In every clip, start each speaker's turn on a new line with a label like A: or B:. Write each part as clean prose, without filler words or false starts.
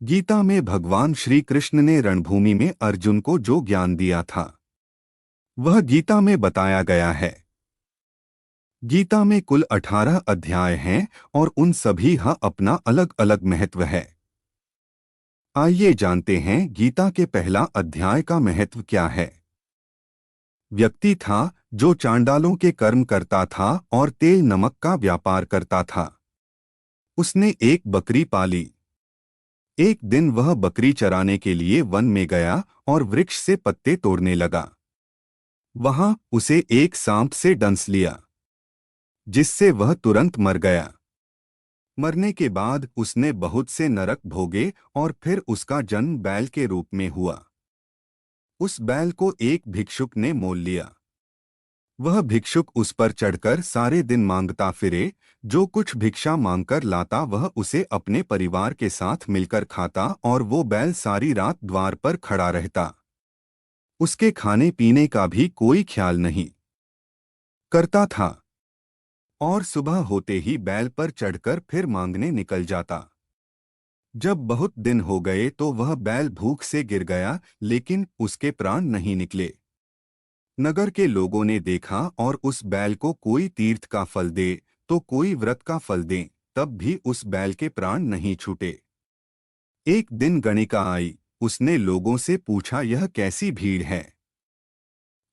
A: गीता में भगवान श्री कृष्ण ने रणभूमि में अर्जुन को जो ज्ञान दिया था वह गीता में बताया गया है। गीता में कुल 18 अध्याय हैं और उन सभी का अपना अलग अलग महत्व है। आइए जानते हैं गीता के पहला अध्याय का महत्व क्या है। व्यक्ति था जो चांडालों के कर्म करता था और तेल नमक का व्यापार करता था। उसने एक बकरी पाली। एक दिन वह बकरी चराने के लिए वन में गया और वृक्ष से पत्ते तोड़ने लगा। वहां उसे एक सांप से डंस लिया, जिससे वह तुरंत मर गया। मरने के बाद उसने बहुत से नरक भोगे और फिर उसका जन्म बैल के रूप में हुआ। उस बैल को एक भिक्षुक ने मोल लिया। वह भिक्षुक उस पर चढ़कर सारे दिन मांगता फिरे। जो कुछ भिक्षा मांगकर लाता वह उसे अपने परिवार के साथ मिलकर खाता और वो बैल सारी रात द्वार पर खड़ा रहता। उसके खाने पीने का भी कोई ख्याल नहीं करता था और सुबह होते ही बैल पर चढ़कर फिर मांगने निकल जाता। जब बहुत दिन हो गए तो वह बैल भूख से गिर गया, लेकिन उसके प्राण नहीं निकले। नगर के लोगों ने देखा और उस बैल को कोई तीर्थ का फल दे तो कोई व्रत का फल दें, तब भी उस बैल के प्राण नहीं छूटे। एक दिन गणिका आई। उसने लोगों से पूछा, यह कैसी भीड़ है?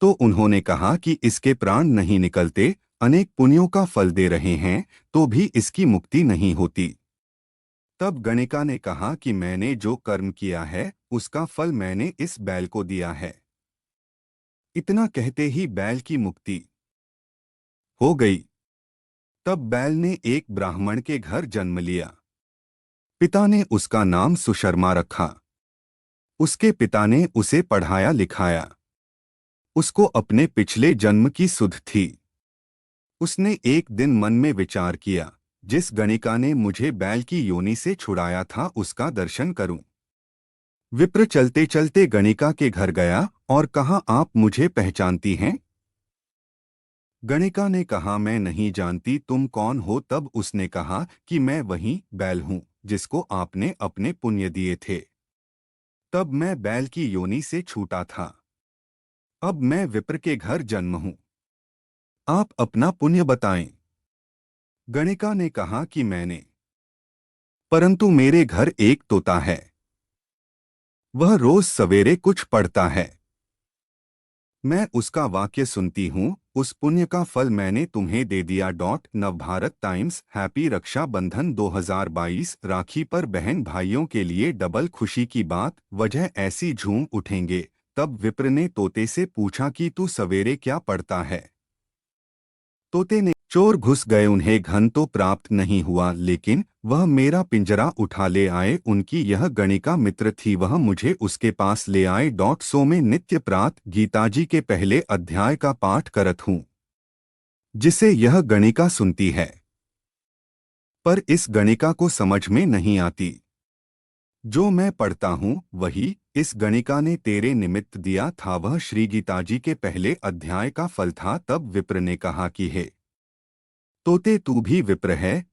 A: तो उन्होंने कहा कि इसके प्राण नहीं निकलते, अनेक पुण्यों का फल दे रहे हैं तो भी इसकी मुक्ति नहीं होती। तब गणिका ने कहा कि मैंने जो कर्म किया है उसका फल मैंने इस बैल को दिया है। इतना कहते ही बैल की मुक्ति हो गई। तब बैल ने एक ब्राह्मण के घर जन्म लिया। पिता ने उसका नाम सुशर्मा रखा। उसके पिता ने उसे पढ़ाया लिखाया। उसको अपने पिछले जन्म की सुध थी। उसने एक दिन मन में विचार किया, जिस गणिका ने मुझे बैल की योनि से छुड़ाया था उसका दर्शन करूं। विप्र चलते चलते गणिका के घर गया और कहा, आप मुझे पहचानती हैं? गणिका ने कहा, मैं नहीं जानती, तुम कौन हो? तब उसने कहा कि मैं वही बैल हूं जिसको आपने अपने पुण्य दिए थे। तब मैं बैल की योनि से छूटा था। अब मैं विप्र के घर जन्म हूं। आप अपना पुण्य बताएं। गणिका ने कहा कि मैंने, परंतु मेरे घर एक तोता है। वह रोज सवेरे कुछ पढ़ता है। मैं उसका वाक्य सुनती हूँ। उस पुण्य का फल मैंने तुम्हें दे दिया। नवभारत टाइम्स। हैप्पी रक्षाबंधन 2022। राखी पर बहन भाइयों के लिए डबल खुशी की बात, वजह ऐसी झूम उठेंगे। तब विप्र ने तोते से पूछा कि तू सवेरे क्या पढ़ता है? तोते ने, चोर घुस गए, उन्हें घन तो प्राप्त नहीं हुआ, लेकिन वह मेरा पिंजरा उठा ले आए। उनकी यह गणिका मित्र थी, वह मुझे उसके पास ले आए। सो में नित्य प्रात गीताजी के पहले अध्याय का पाठ करत हूँ, जिसे यह गणिका सुनती है, पर इस गणिका को समझ में नहीं आती। जो मैं पढ़ता हूँ वही इस गणिका ने तेरे निमित्त दिया था। वह श्री गीताजी के पहले अध्याय का फल था। तब विप्र ने कहा कि हे तोते, तू भी विप्र है।